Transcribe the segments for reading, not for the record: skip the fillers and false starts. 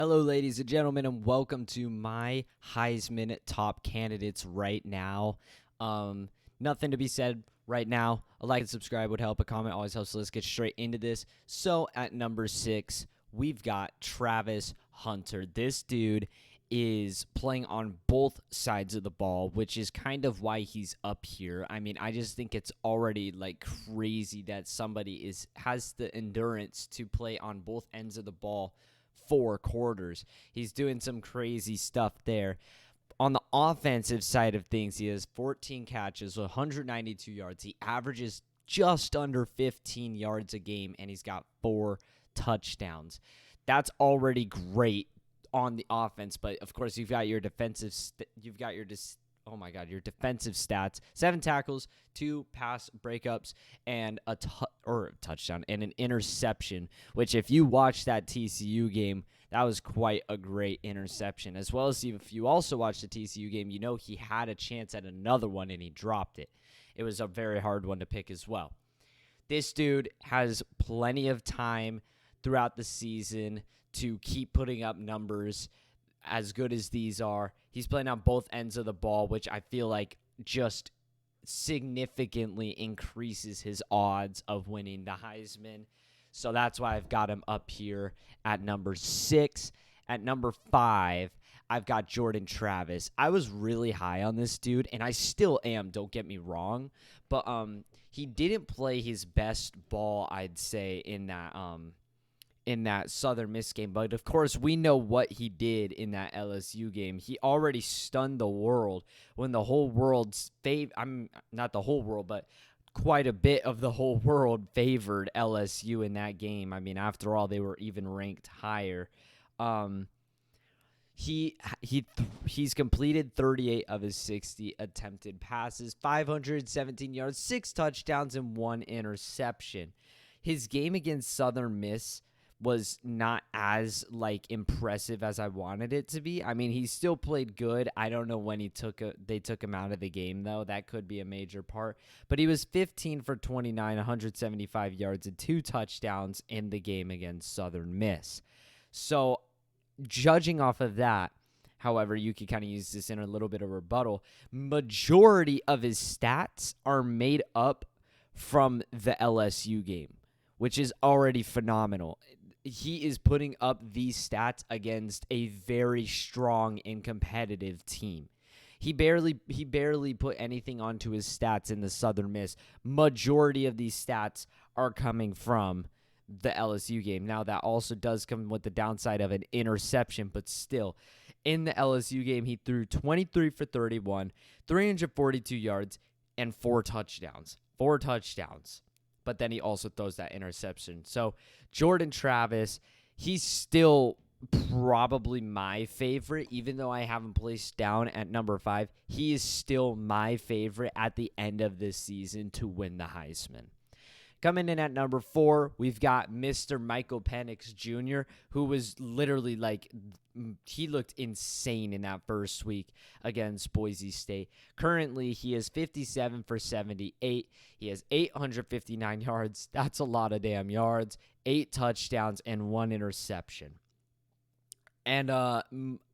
Hello, ladies and gentlemen, and welcome to my Heisman top candidates right now. Nothing to be said right now. A like and subscribe would help. A comment always helps. So let's get straight into this. So at number 6, we've got Travis Hunter. This dude is playing on both sides of the ball, which is kind of why he's up here. I mean, I just think it's already like crazy that somebody has the endurance to play on both ends of the ball 4 quarters. He's doing some crazy stuff there. On the offensive side of things, he has 14 catches, 192 yards. He averages just under 15 yards a game, and he's got 4 touchdowns. That's already great on the offense, but of course you've got your defensive your defensive stats: 7 tackles, 2 pass breakups, and a touchdown and an interception, which if you watch that TCU game, that was quite a great interception. As well as if you also watched the TCU game, you know he had a chance at another one and he dropped it. It was a very hard one to pick as well. This dude has plenty of time throughout the season to keep putting up numbers as good as these are. He's playing on both ends of the ball, which I feel like just significantly increases his odds of winning the Heisman. So that's why I've got him up here at number 6. At number 5, I've got Jordan Travis. I was really high on this dude, and I still am, don't get me wrong. But he didn't play his best ball, I'd say, in that Southern Miss game. But, of course, we know what he did in that LSU game. He already stunned the world when the whole world's not the whole world, but quite a bit of the whole world favored LSU in that game. I mean, after all, they were even ranked higher. He's completed 38 of his 60 attempted passes, 517 yards, 6 touchdowns, and 1 interception. His game against Southern Miss was not as impressive as I wanted it to be. I mean, he still played good. I don't know when they took him out of the game, though. That could be a major part. But he was 15 for 29, 175 yards, and 2 touchdowns in the game against Southern Miss. So, judging off of that, however, you could kind of use this in a little bit of rebuttal. Majority of his stats are made up from the LSU game, which is already phenomenal. He is putting up these stats against a very strong and competitive team. He barely put anything onto his stats in the Southern Miss. Majority of these stats are coming from the LSU game. Now, that also does come with the downside of an interception, but still, in the LSU game, he threw 23 for 31, 342 yards, and 4 touchdowns. 4 touchdowns. But then he also throws that interception. So Jordan Travis, he's still probably my favorite, even though I have him placed down at number 5. He is still my favorite at the end of this season to win the Heisman. Coming in at number 4, we've got Mr. Michael Penix Jr., who was literally he looked insane in that first week against Boise State. Currently, he is 57 for 78. He has 859 yards. That's a lot of damn yards. 8 touchdowns and 1 interception. And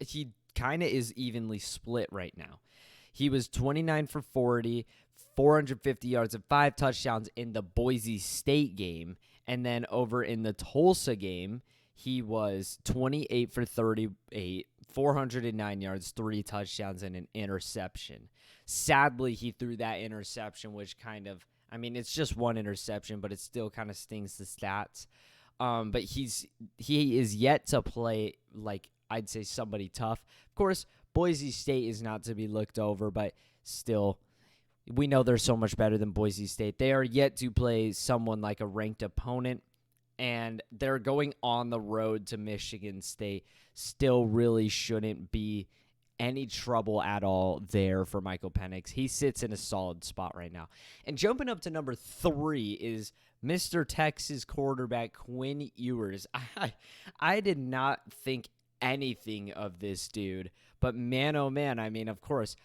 he kind of is evenly split right now. He was 29 for 40, 450 yards and 5 touchdowns in the Boise State game. And then over in the Tulsa game, he was 28 for 38, 409 yards, 3 touchdowns, and an interception. Sadly, he threw that interception, which it's just 1 interception, but it still kind of stings the stats. But he is yet to play, I'd say, somebody tough. Of course, Boise State is not to be looked over, but still, we know they're so much better than Boise State. They are yet to play someone like a ranked opponent, and they're going on the road to Michigan State. Still really shouldn't be any trouble at all there for Michael Penix. He sits in a solid spot right now. And jumping up to number 3 is Mr. Texas quarterback Quinn Ewers. I did not think anything of this dude, but man, oh man, I mean, of course,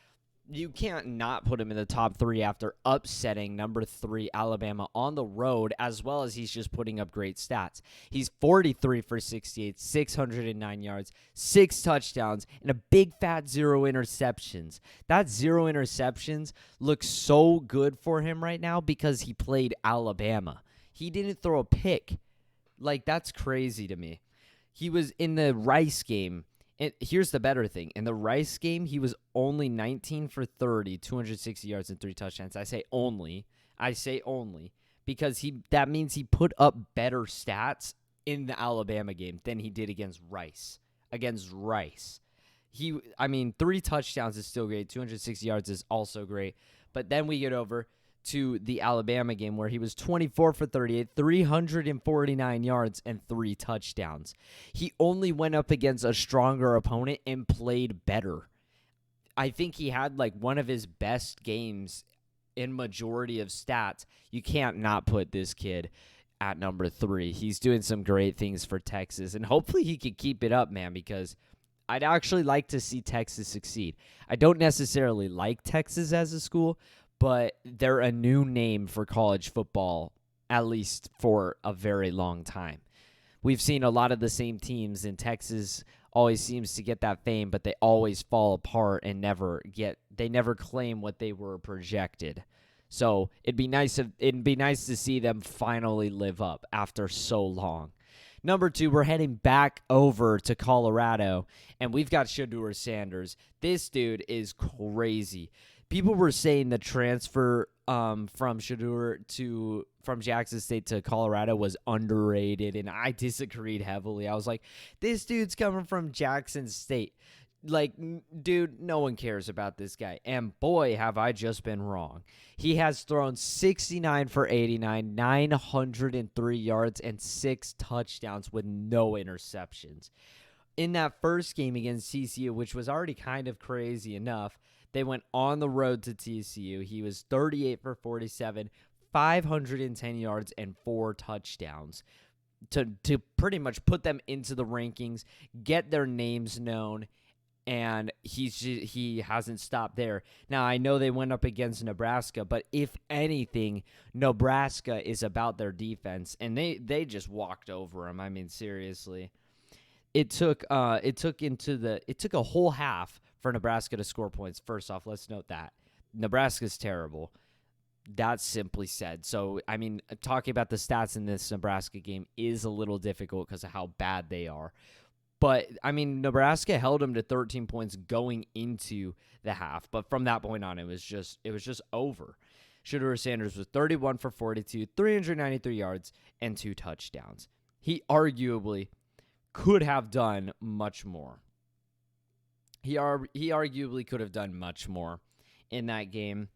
You can't not put him in the top 3 after upsetting number 3 Alabama on the road, as well as he's just putting up great stats. He's 43 for 68, 609 yards, 6 touchdowns, and a big fat 0 interceptions. That 0 interceptions looks so good for him right now because he played Alabama. He didn't throw a pick. Like, that's crazy to me. He was in the Rice game. And here's the better thing. In the Rice game, he was only 19 for 30, 260 yards and 3 touchdowns. I say only because that means he put up better stats in the Alabama game than he did against Rice. 3 touchdowns is still great. 260 yards is also great. But then we get over to the Alabama game where he was 24 for 38, 349 yards, and 3 touchdowns. He only went up against a stronger opponent and played better. I think he had like one of his best games in majority of stats. You can't not put this kid at number 3. He's doing some great things for Texas, and hopefully he can keep it up, man, because I'd actually like to see Texas succeed. I don't necessarily like Texas as a school, but they're a new name for college football, at least for a very long time. We've seen a lot of the same teams, and Texas always seems to get that fame, but they always fall apart and never claim what they were projected. So it'd be nice to see them finally live up after so long. Number 2, we're heading back over to Colorado, and we've got Shedeur Sanders. This dude is crazy. People were saying the transfer from Jackson State to Colorado was underrated, and I disagreed heavily. I was like, this dude's coming from Jackson State. Like, dude, no one cares about this guy. And boy, have I just been wrong. He has thrown 69 for 89, 903 yards, and 6 touchdowns with no interceptions. In that first game against TCU, which was already kind of crazy enough, they went on the road to TCU. He was 38 for 47, 510 yards, and 4 touchdowns to pretty much put them into the rankings, get their names known, and he hasn't stopped there. Now, I know they went up against Nebraska, but if anything, Nebraska is about their defense, and they just walked over them. I mean, seriously. It took a whole half for Nebraska to score points. First off, let's note that Nebraska's terrible. That's simply said. So, I mean, talking about the stats in this Nebraska game is a little difficult because of how bad they are. But, I mean, Nebraska held them to 13 points going into the half. But from that point on, it was just over. Shedeur Sanders was 31 for 42, 393 yards, and 2 touchdowns. He arguably could have done much more. He arguably could have done much more in that game.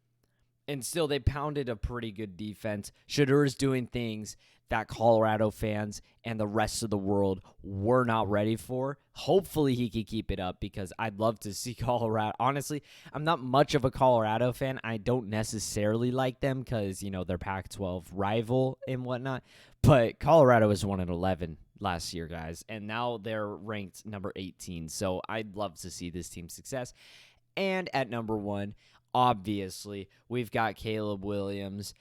And still, they pounded a pretty good defense. Shedeur's doing things that Colorado fans and the rest of the world were not ready for. Hopefully, he can keep it up because I'd love to see Colorado. Honestly, I'm not much of a Colorado fan. I don't necessarily like them because, they're Pac-12 rival and whatnot. But Colorado is 1-11 last year, guys. And now they're ranked number 18. So I'd love to see this team's success. And at number 1, obviously, we've got Caleb Williams.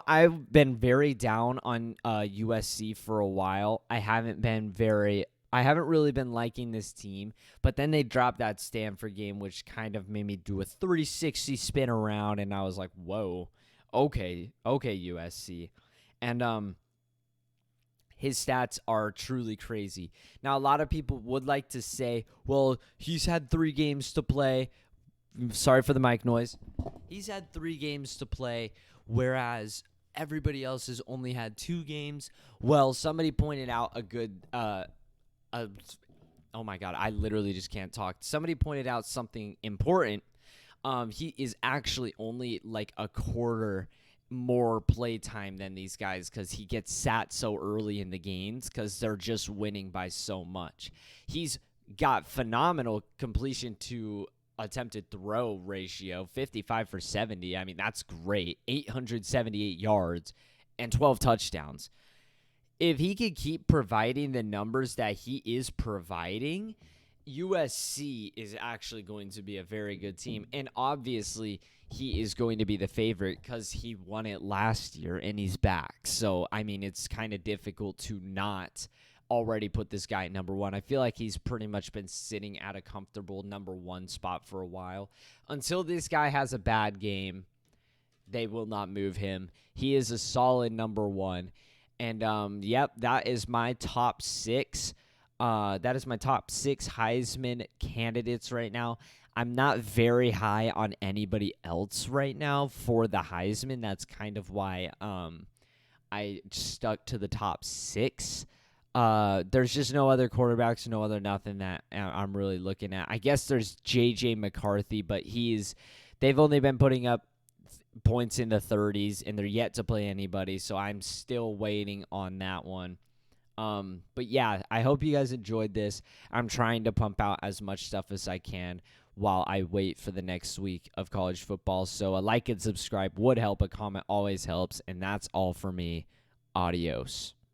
I've been very down on USC for a while. I haven't really been liking this team, but then they dropped that Stanford game, which kind of made me do a 360 spin around, and I was like, whoa, okay, USC. And his stats are truly crazy. Now, a lot of people would like to say, well, he's had 3 games to play. Sorry for the mic noise. He's had 3 games to play, whereas everybody else has only had 2 games. Well, somebody pointed out a good oh my God, I literally just can't talk. Somebody pointed out something important. He is actually only like a quarter more play time than these guys because he gets sat so early in the games because they're just winning by so much. He's got phenomenal completion to attempted throw ratio, 55 for 70. I mean, that's great. 878 yards and 12 touchdowns. If he could keep providing the numbers that he is providing, USC is actually going to be a very good team. And obviously, he is going to be the favorite because he won it last year and he's back. So, I mean, it's kind of difficult to not already put this guy at number one. I feel like he's pretty much been sitting at a comfortable number one spot for a while. Until this guy has a bad game, they will not move him. He is a solid number one. And, yep, that is my top six. That is my top six Heisman candidates right now. I'm not very high on anybody else right now for the Heisman. That's kind of why I stuck to the top six. There's just no other quarterbacks, no other nothing that I'm really looking at. I guess there's J.J. McCarthy, but they've only been putting up points in the 30s, and they're yet to play anybody, so I'm still waiting on that one. But yeah, I hope you guys enjoyed this. I'm trying to pump out as much stuff as I can while I wait for the next week of college football. So a like and subscribe would help. A comment always helps. And that's all for me. Adios.